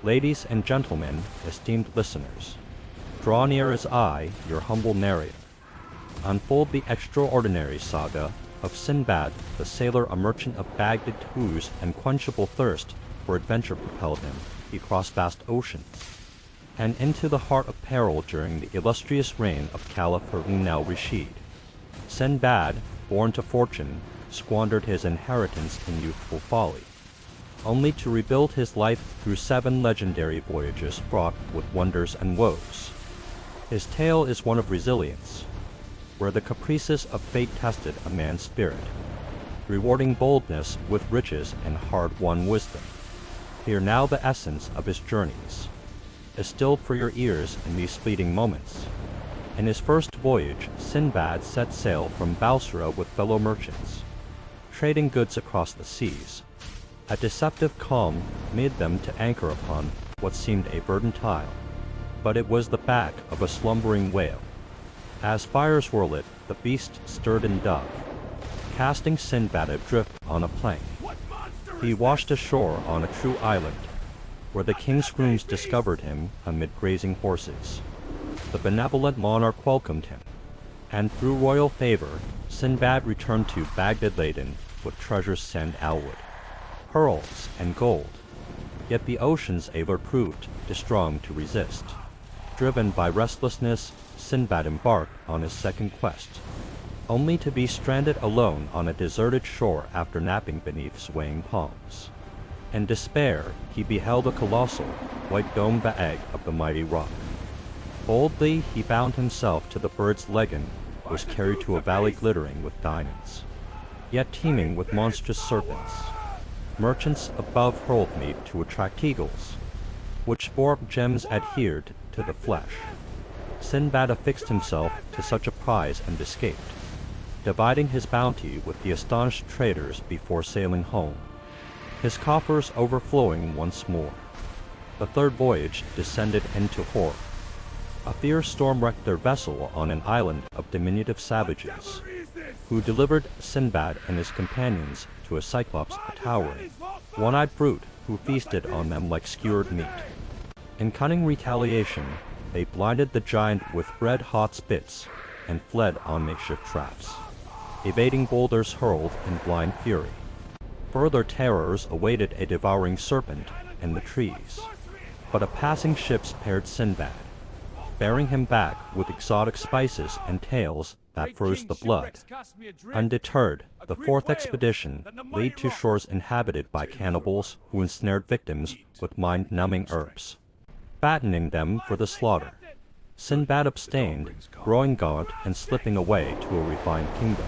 Ladies and gentlemen, esteemed listeners, draw near as I, your humble narrator, unfold the extraordinary saga of Sinbad, the sailor, a merchant of Baghdad whose unquenchable thirst for adventure propelled him. He crossed vast oceans, and into the heart of peril during the illustrious reign of Caliph Harun al-Rashid. Sinbad, born to fortune, squandered his inheritance in youthful folly, only to rebuild his life through 7 legendary voyages fraught with wonders and woes. His tale is one of resilience, where the caprices of fate tested a man's spirit, rewarding boldness with riches and hard-won wisdom. Hear now the essence of his journeys, distilled for your ears in these fleeting moments. In his first voyage, Sinbad set sail from Balsora with fellow merchants, trading goods across the seas. A deceptive calm made them to anchor upon what seemed a verdant isle, but it was the back of a slumbering whale. As fires were lit, the beast stirred in dove, casting Sinbad adrift on a plank. He washed ashore on a true island, where the king's grooms discovered him amid grazing horses. The benevolent monarch welcomed him, and through royal favor, Sinbad returned to Baghdad laden with treasures sandalwood, pearls, and gold. Yet the ocean's allure proved too strong to resist. Driven by restlessness, Sinbad embarked on his second quest, only to be stranded alone on a deserted shore after napping beneath swaying palms. In despair, he beheld a colossal, white-domed egg of the mighty rock. Boldly, he bound himself to the bird's leg and was carried to a valley glittering with diamonds, yet teeming with monstrous serpents. Merchants above hurled meat to attract eagles, which bore gems adhered to the flesh. Sinbad affixed himself to such a prize and escaped, dividing his bounty with the astonished traders before sailing home, his coffers overflowing once more. The third voyage descended into horror. A fierce storm wrecked their vessel on an island of diminutive savages, who delivered Sinbad and his companions to a cyclops, a towering, one-eyed brute who feasted on them like skewered meat. In cunning retaliation, they blinded the giant with red-hot spits and fled on makeshift traps, evading boulders hurled in blind fury. Further terrors awaited a devouring serpent in the trees, but a passing ship spared Sinbad, bearing him back with exotic spices and tales that froze the blood. Undeterred, the fourth expedition led to shores inhabited by cannibals who ensnared victims with mind-numbing herbs, fattening them for the slaughter. Sinbad abstained, growing gaunt and slipping away to a refined kingdom.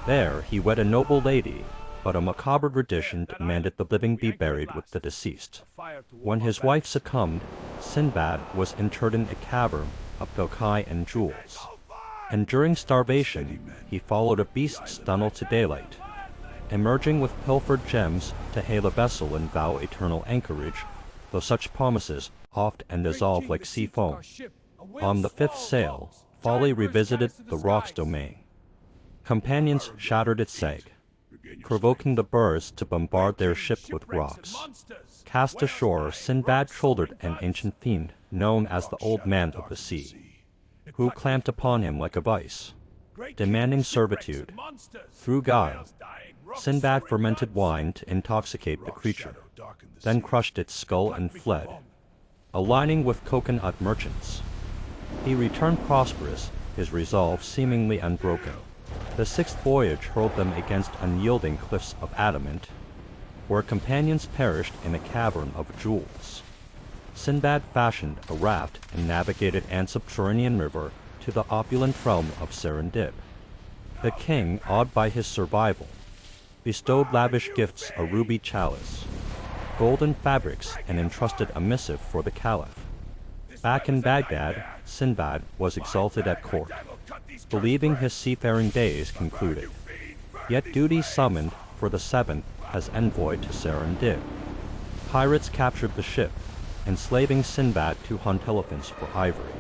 There he wed a noble lady, but a macabre tradition demanded the living be buried with the deceased. When his wife succumbed, Sinbad was interred in a cavern of Belkai and jewels. Enduring starvation, he followed a beast's tunnel to daylight, emerging with pilfered gems to hail a vessel and vow eternal anchorage, though such promises oft and dissolve like sea foam. On the fifth sail, folly revisited the rock's domain. Companions shattered its sag, provoking the birds to bombard their ship with rocks. Cast ashore, Sinbad shouldered an ancient fiend known as the Old Man of the Sea, who clamped upon him like a vice, demanding servitude. Through guile, Sinbad fermented wine to intoxicate the creature, then crushed its skull and fled, aligning with coconut merchants. He returned prosperous, his resolve seemingly unbroken. The sixth voyage hurled them against unyielding cliffs of adamant, where companions perished in a cavern of jewels. Sinbad fashioned a raft and navigated an subterranean river to the opulent realm of Serendib. The king, awed by his survival, bestowed lavish gifts, a ruby chalice, golden fabrics, and entrusted a missive for the caliph. Back in Baghdad, Sinbad was exalted at court, believing his seafaring days concluded. Yet duty summoned for the seventh as envoy to Serendib. Pirates captured the ship, enslaving Sinbad to hunt elephants for ivory.